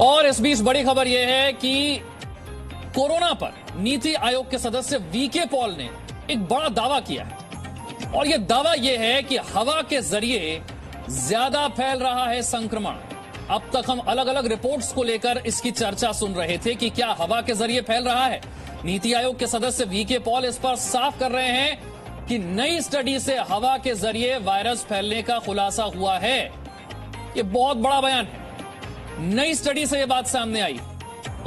और इस बीच बड़ी खबर यह है कि कोरोना पर नीति आयोग के सदस्य वीके पॉल ने एक बड़ा दावा किया है और यह दावा यह है कि हवा के जरिए ज्यादा फैल रहा है संक्रमण। अब तक हम अलग अलग रिपोर्ट्स को लेकर इसकी चर्चा सुन रहे थे कि क्या हवा के जरिए फैल रहा है। नीति आयोग के सदस्य वीके पॉल इस पर साफ कर रहे हैं कि नई स्टडी से हवा के जरिए वायरस फैलने का खुलासा हुआ है। यह बहुत बड़ा बयान है। नई स्टडी से यह बात सामने आई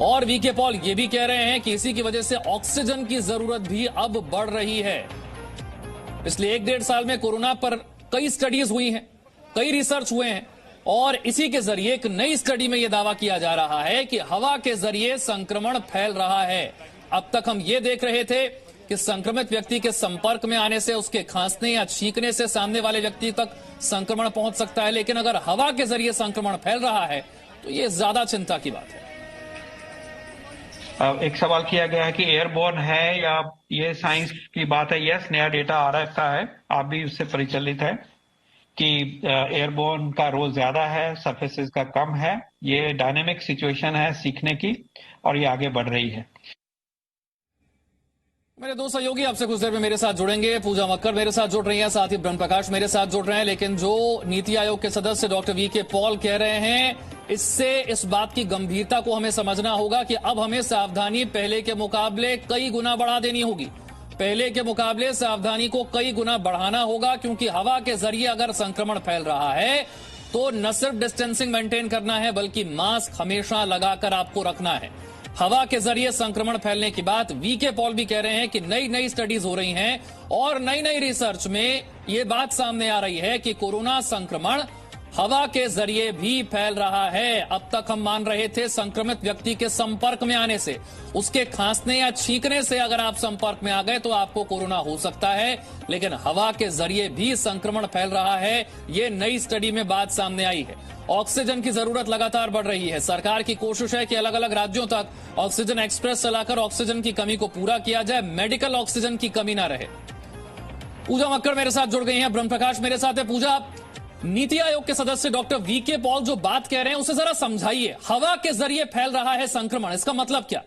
और वीके पॉल यह भी कह रहे हैं कि इसी की वजह से ऑक्सीजन की जरूरत भी अब बढ़ रही है। पिछले 1-1.5 साल में कोरोना पर कई स्टडीज हुई हैं, कई रिसर्च हुए हैं और इसी के जरिए एक नई स्टडी में यह दावा किया जा रहा है कि हवा के जरिए संक्रमण फैल रहा है। अब तक हम ये देख रहे थे कि संक्रमित व्यक्ति के संपर्क में आने से, उसके खांसने या छींकने से सामने वाले व्यक्ति तक संक्रमण पहुंच सकता है, लेकिन अगर हवा के जरिए संक्रमण फैल रहा है तो यह ज्यादा चिंता की बात है। एक सवाल किया गया है कि एयरबोर्न है या ये साइंस की बात है। यस, नया डेटा आ रखा है, आप भी उससे परिचालित है कि एयरबोर्न का रोल ज्यादा है, सरफेसेस का कम है। ये डायनेमिक सिचुएशन है सीखने की और ये आगे बढ़ रही है। मेरे दो सहयोगी आपसे कुछ देर में मेरे साथ जुड़ेंगे। पूजा मक्कर मेरे साथ जुड़ रही हैं, साथ ही ब्रह्म प्रकाश मेरे साथ जुड़ रहे हैं। लेकिन जो नीति आयोग के सदस्य डॉक्टर वीके पॉल कह रहे हैं, इससे इस बात की गंभीरता को हमें समझना होगा कि अब हमें सावधानी पहले के मुकाबले कई गुना बढ़ा देनी होगी। पहले के मुकाबले सावधानी को कई गुना बढ़ाना होगा, क्योंकि हवा के जरिए अगर संक्रमण फैल रहा है तो न सिर्फ डिस्टेंसिंग मेंटेन करना है बल्कि मास्क हमेशा लगाकर आपको रखना है। हवा के जरिए संक्रमण फैलने की बात वीके पॉल भी कह रहे हैं कि नई नई स्टडीज हो रही हैं और नई नई रिसर्च में यह बात सामने आ रही है कि कोरोना संक्रमण हवा के जरिए भी फैल रहा है। अब तक हम मान रहे थे संक्रमित व्यक्ति के संपर्क में आने से, उसके खांसने या छींकने से अगर आप संपर्क में आ गए तो आपको कोरोना हो सकता है, लेकिन हवा के जरिए भी संक्रमण फैल रहा है। ये नई स्टडी में बात सामने आई है। ऑक्सीजन की जरूरत लगातार बढ़ रही है। सरकार की कोशिश है कि अलग अलग राज्यों तक ऑक्सीजन एक्सप्रेस चलाकर ऑक्सीजन की कमी को पूरा किया जाए, मेडिकल ऑक्सीजन की कमी ना रहे। पूजा मक्कर मेरे साथ जुड़ गई हैं, ब्रह्म प्रकाश मेरे साथ है। पूजा, नीति आयोग के सदस्य डॉक्टर वीके पॉल जो बात कह रहे हैं उसे जरा समझाइए। हवा के जरिए फैल रहा है संक्रमण, इसका मतलब क्या?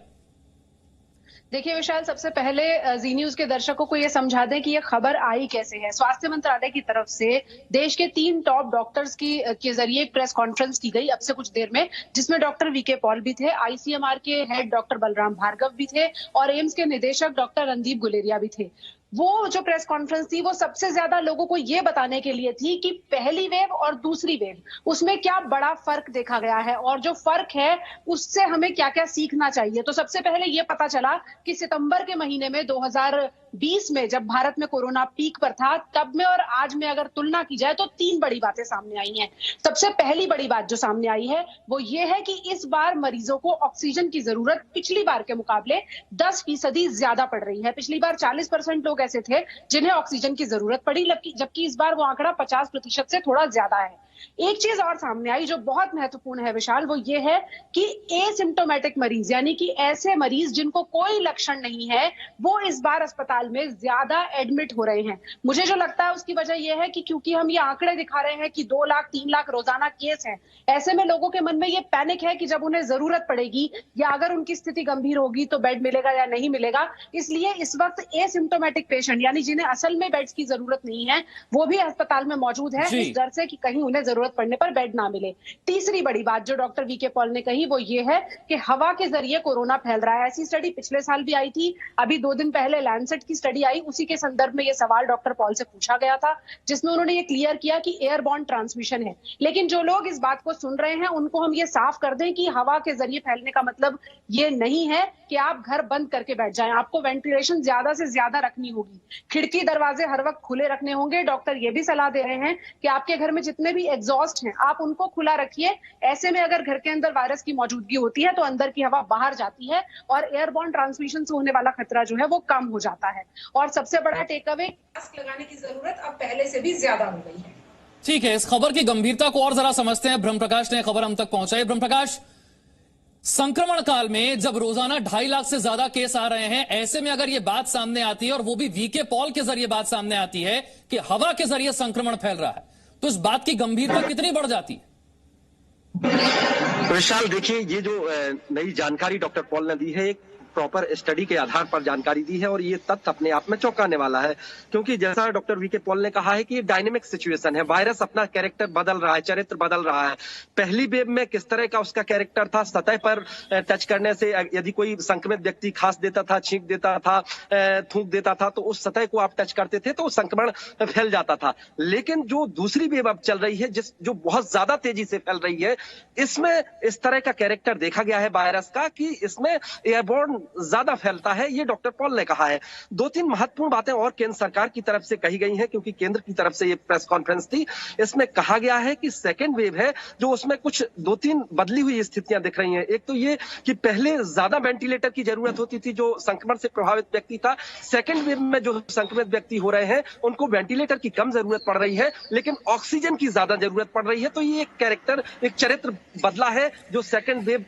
देखिए विशाल, सबसे पहले जी न्यूज के दर्शकों को ये समझा दें कि ये खबर आई कैसे है। स्वास्थ्य मंत्रालय की तरफ से देश के 3 टॉप डॉक्टर्स के जरिए एक प्रेस कॉन्फ्रेंस की गई अब से कुछ देर में, जिसमें डॉक्टर वीके पॉल भी थे, आईसीएमआर के हेड डॉक्टर बलराम भार्गव भी थे और एम्स के निदेशक डॉक्टर रणदीप गुलेरिया भी थे। वो जो प्रेस कॉन्फ्रेंस थी वो सबसे ज्यादा लोगों को ये बताने के लिए थी कि पहली वेव और दूसरी वेव उसमें क्या बड़ा फर्क देखा गया है और जो फर्क है उससे हमें क्या क्या सीखना चाहिए। तो सबसे पहले ये पता चला कि सितंबर के महीने में 2020 में जब भारत में कोरोना पीक पर था, तब में और आज में अगर तुलना की जाए तो 3 बड़ी बातें सामने आई हैं। सबसे पहली बड़ी बात जो सामने आई है वो ये है कि इस बार मरीजों को ऑक्सीजन की जरूरत पिछली बार के मुकाबले 10% ज्यादा पड़ रही है। पिछली बार 40% लोग ऐसे थे जिन्हें ऑक्सीजन की जरूरत पड़ी, जबकि इस बार वो आंकड़ा 50% से थोड़ा ज्यादा है। एक चीज और सामने आई जो बहुत महत्वपूर्ण है विशाल, वो ये है कि एसिम्प्टोमेटिक मरीज, यानी कि ऐसे मरीज जिनको कोई लक्षण नहीं है, वो इस बार अस्पताल में ज्यादा एडमिट हो रहे हैं। मुझे जो लगता है उसकी वजह यह है कि क्योंकि हम ये आंकड़े दिखा रहे हैं कि 2 लाख 3 लाख रोजाना केस हैं, ऐसे में लोगों के मन में ये पैनिक है कि जब उन्हें जरूरत पड़ेगी या अगर उनकी स्थिति गंभीर होगी तो बेड मिलेगा या नहीं मिलेगा। इसलिए इस वक्त एसिम्प्टोमेटिक पेशेंट, यानी जिन्हें असल में बेड्स की जरूरत नहीं है, वो भी अस्पताल में मौजूद है, इस डर से कि कहीं उन्हें जरूरत पड़ने पर बेड ना मिले। तीसरी बड़ी बात जो डॉक्टर वीके पॉल ने कही वो ये है कि हवा के जरिए कोरोना फैल रहा है। ऐसी स्टडी पिछले साल भी आई थी, अभी 2 दिन पहले लैंसेट की स्टडी आई, उसी के संदर्भ में ये सवाल डॉक्टर पॉल से पूछा गया था, जिसमें उन्होंने ये क्लियर किया कि एयरबॉर्न ट्रांसमिशन है। लेकिन जो लोग इस बात को सुन रहे हैं उनको हम ये साफ कर दें कि हवा के जरिए फैलने का मतलब ये नहीं है कि आप घर बंद करके बैठ जाएं। आपको वेंटिलेशन ज्यादा से ज्यादा रखनी होगी, खिड़की दरवाजे हर वक्त खुले रखने होंगे। डॉक्टर ये भी सलाह दे रहे हैं कि आपके घर में जितने भी एग्जॉस्ट हैं आप उनको खुला रखिए। ऐसे में अगर घर के अंदर वायरस की मौजूदगी होती है तो अंदर की हवा बाहर जाती है और एयरबॉर्न ट्रांसमिशन से होने वाला खतरा जो है वो कम हो जाता है। और सबसे बड़ा टेक अवे, मास्क लगाने की जरूरत अब पहले से भी ज्यादा हो गई है। ठीक है, इस खबर की गंभीरता को और जरा समझते हैं। ब्रह्म प्रकाश ने खबर हम तक पहुंचाई। ब्रह्म प्रकाश, संक्रमण काल में जब रोजाना 2.5 लाख से ज्यादा केस आ रहे हैं, ऐसे में अगर यह बात सामने आती है और वो भी वीके पॉल के जरिए बात सामने आती है कि हवा के जरिए संक्रमण फैल रहा है, तो इस बात की गंभीरता कितनी बढ़ जाती है? विशाल, देखिए, ये जो नई जानकारी डॉक्टर पॉल ने दी है, एक प्रॉपर स्टडी के आधार पर जानकारी दी है और ये तथ्य अपने आप में चौंकाने वाला है, क्योंकि जैसा डॉक्टर वी के पॉल ने कहा है कि ये डायनेमिक सिचुएशन है। वायरस अपना कैरेक्टर बदल रहा है, चरित्र बदल रहा है। पहली वेव में किस तरह का उसका कैरेक्टर था, सतह पर टच करने से यदि कोई संक्रमित व्यक्ति खांस देता था, छींक देता था, थूक देता था, तो उस सतह को आप टच करते थे तो संक्रमण फैल जाता था। लेकिन जो दूसरी वेव अब चल रही है, जो बहुत ज्यादा तेजी से फैल रही है, इसमें इस तरह का कैरेक्टर देखा गया है वायरस का कि इसमें एयरबोर्न ज्यादा फैलता है, ये डॉक्टर पॉल ने कहा है। 2-3 महत्वपूर्ण बातें और केंद्र सरकार की तरफ से कही गई हैं, क्योंकि केंद्र की तरफ से ये प्रेस कॉन्फ्रेंस थी। इसमें कहा गया है कि सेकेंड वेव है जो उसमें कुछ 2-3 बदली हुई स्थितियां दिख रही हैं। एक तो ये कि पहले ज्यादा वेंटिलेटर की जरूरत होती थी जो संक्रमण से प्रभावित व्यक्ति था। सेकेंड वेव में जो संक्रमित व्यक्ति हो रहे हैं उनको वेंटिलेटर की कम जरूरत पड़ रही है, लेकिन ऑक्सीजन की ज्यादा जरूरत पड़ रही है। तो ये एक कैरेक्टर, एक चरित्र बदला है जो सेकेंड वेव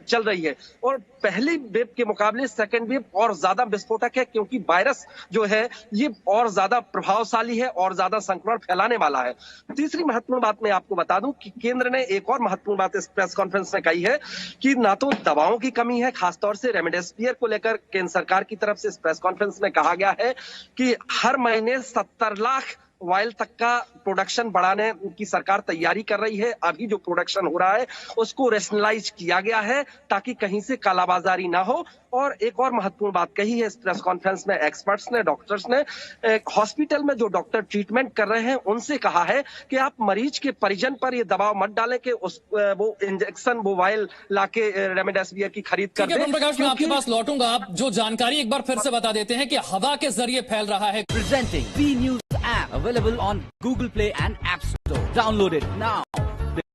चल रही है। और पहली वेव के मुकाबले सेकेंड वेव और ज्यादा विस्फोटक है, क्योंकि वायरस जो है ये और ज्यादा प्रभावशाली है और ज्यादा संक्रमण फैलाने वाला है। तीसरी महत्वपूर्ण बात मैं आपको बता दूं कि केंद्र ने एक और महत्वपूर्ण बात इस प्रेस कॉन्फ्रेंस में कही है कि ना तो दवाओं की कमी है, खासतौर से रेमडेसिविर को लेकर केंद्र सरकार की तरफ से इस प्रेस कॉन्फ्रेंस में कहा गया है कि हर महीने 70 लाख वायल तक का प्रोडक्शन बढ़ाने की सरकार तैयारी कर रही है। अभी जो प्रोडक्शन हो रहा है उसको रेशनलाइज किया गया है ताकि कहीं से कालाबाजारी ना हो। और एक और महत्वपूर्ण बात कही है इस प्रेस कॉन्फ्रेंस में एक्सपर्ट्स ने, डॉक्टर्स ने, हॉस्पिटल में जो डॉक्टर ट्रीटमेंट कर रहे हैं उनसे कहा है कि आप मरीज के परिजन पर ये दबाव मत डालें कि वो इंजेक्शन, वो वायल लाके रेमडेसिविर की खरीद कर दें। ब्रह्म प्रकाश, मैं आपके पास लौटूंगा। आप जो जानकारी एक बार फिर से बता देते हैं कि हवा के जरिए फैल रहा है। Presenting B News app available on Google Play and App Store. Download it now.